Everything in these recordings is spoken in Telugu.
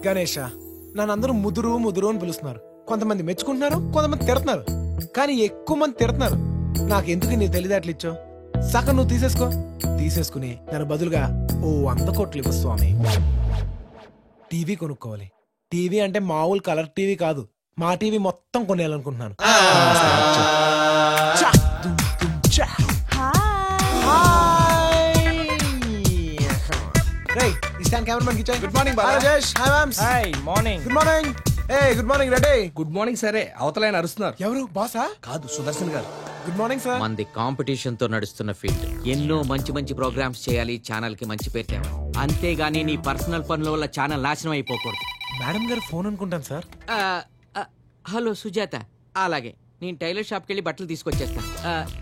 గణేష, నన్ను అందరూ ముదురు ముదురు అని పిలుస్తున్నారు. కొంతమంది మెచ్చుకుంటున్నారు, కొంతమంది తిడుతున్నారు. కానీ ఎక్కువ మంది తిడుతున్నారు. నాకెందుకు నీ తెలివితేటలు ఇచ్చావు? సగం నువ్వు తీసేసుకుని నన్ను బదులుగా 100 కోట్లు ఇవ్వు స్వామి. టీవీ కొనుక్కోవాలి. టీవీ అంటే మామూలు కలర్ టీవీ కాదు, మా టీవీ మొత్తం కొనేయాలనుకుంటున్నాను. Good morning Rajesh. Hi ma'ams. Hi morning. Good morning. Good morning ready. Good morning సరే, అవతలైన అరుస్తున్నారు. ఎవరు బాసా? కాదు, Sudarshan garu. Good morning sir. మంది కాంపిటీషన్ తో నడుస్తున్న ఫీల్డ్. ఎన్నో మంచి మంచి ప్రోగ్రామ్స్ చేయాలి, ఛానల్ కి మంచి పేరు తేవాలి. అంతేగాని నీ పర్సనల్ పనుల వల్ల ఛానల్ నాశనం అయిపోకూడదు. మేడం గారు ఫోన్ అనుకుంటాను సార్. హలో సుజాత, అలాగే నేను టైలర్ షాప్కి వెళ్ళి బట్టలు తీసుకొచ్చేస్తాను.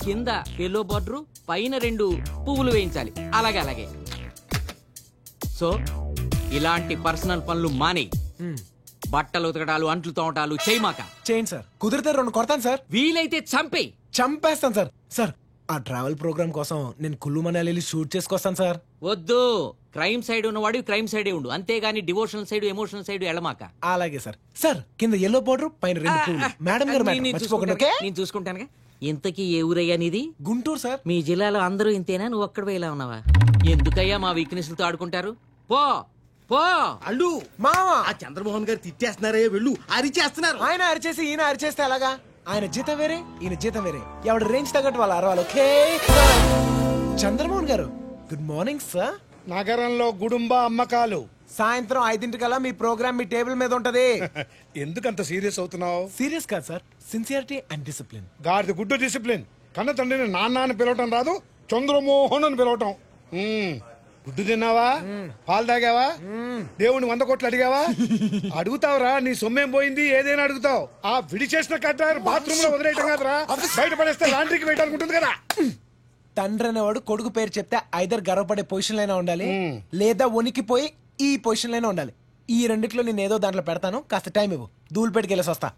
కింద ఎల్లో బార్డర్, పైన 2 పువ్వులు వేయించాలి. అలాగే అలాగే. సో ఇలాంటి పర్సనల్ పనులు మాని బట్టలు ఉతకడాలు, అంట్లు తోమటాలు చేయమాక. చేయండి సార్. కుదిరితే 2 కొడతాను సార్. వీలైతే చంపేయి. చంపేస్తాను సార్. సార్, ఆ ట్రావెల్ ప్రోగ్రామ్ కోసం నేను కుల్లు మనాలి వెళ్ళి షూట్ చేసుకొస్తాను సార్. వద్దు, క్రైమ్ సైడ్ ఉన్నవాడు క్రైమ్ సైడే ఉండు, అంతేగాని డివోషనల్ సైడ్ ఎమోషనల్ సైడ్ ఎడమాక. అలాగే సార్. సార్, కింద ఎల్లో బార్డర్, పైన 2 పువ్వులు. మేడం గారు మర్చిపోకండి. ఓకే? నేను చూసుకుంటానుగా. ఇంతకీ ఏ ఊరయ్యా నీది? గుంటూరు సార్. మీ జిల్లాలో అందరూ ఇంతేనా? నువ్వు ఒక్కడ ఇలా ఉన్నావా? ఎందుకయ్యా మా వీక్నెస్ లతో ఆడుకుంటారు? పో పో. అల్లు మావా, ఆ చంద్రమోహన్ గారు తిట్టేస్తున్నారే, వెళ్ళు అరిచేస్తున్నారు. ఆయన అరిచేసి ఈయన అరిచేస్తే ఎలాగా? ఆయన జీతం వేరే, ఈయన జీతం వేరే. ఎవడ రేంజ్ తగ్గట్టు వాళ్ళు అరవాలి. ఓకే? చంద్రమోహన్ గారు, గుడ్ మార్నింగ్ సార్. నగరంలో గుడుంబ అమ్మకాలు. సాయంత్రం 5 మీ ప్రోగ్రామ్ మీ టేబుల్ మీద ఉంటది. ఎందుకంత సీరియస్ అవుతున్నావు? సీరియస్ కాదు సార్, సిన్సియారిటీ అండ్ డిసిప్లిన్. గాడిద గుడ్డు డిసిప్లిన్. కన్న తండ్రిని నాన్న అని పిలవటం రాదు, చంద్రమోహన్ అని పిలవటం. గుడ్డు తిన్నావా? పాలు తాగావా? దేవుని 100 కోట్లు అడిగావా? అడుగుతావురా, నీ సొమ్మేం పోయింది? ఏదైనా అడుగుతావు. ఆ విడిచేసిన కట్టారు బాత్రూమ్ లో వదిలేయటం కాదురా, బయట పడేస్తే లాండ్రీకి వేయడానికి కదా. తండ్రి అనేవాడు కొడుకు పేరు చెప్తే ఐదర్ గర్వపడే పొజిషన్ లైనా ఉండాలి, లేదా వణికిపోయి ఈ పొజిషన్ లైనా ఉండాలి. ఈ రెండిట్లో నేను ఏదో దాంట్లో పెడతాను. కాస్త టైం ఇవ్వు, ధూళిపేటకి వెళ్ళేసి వస్తా.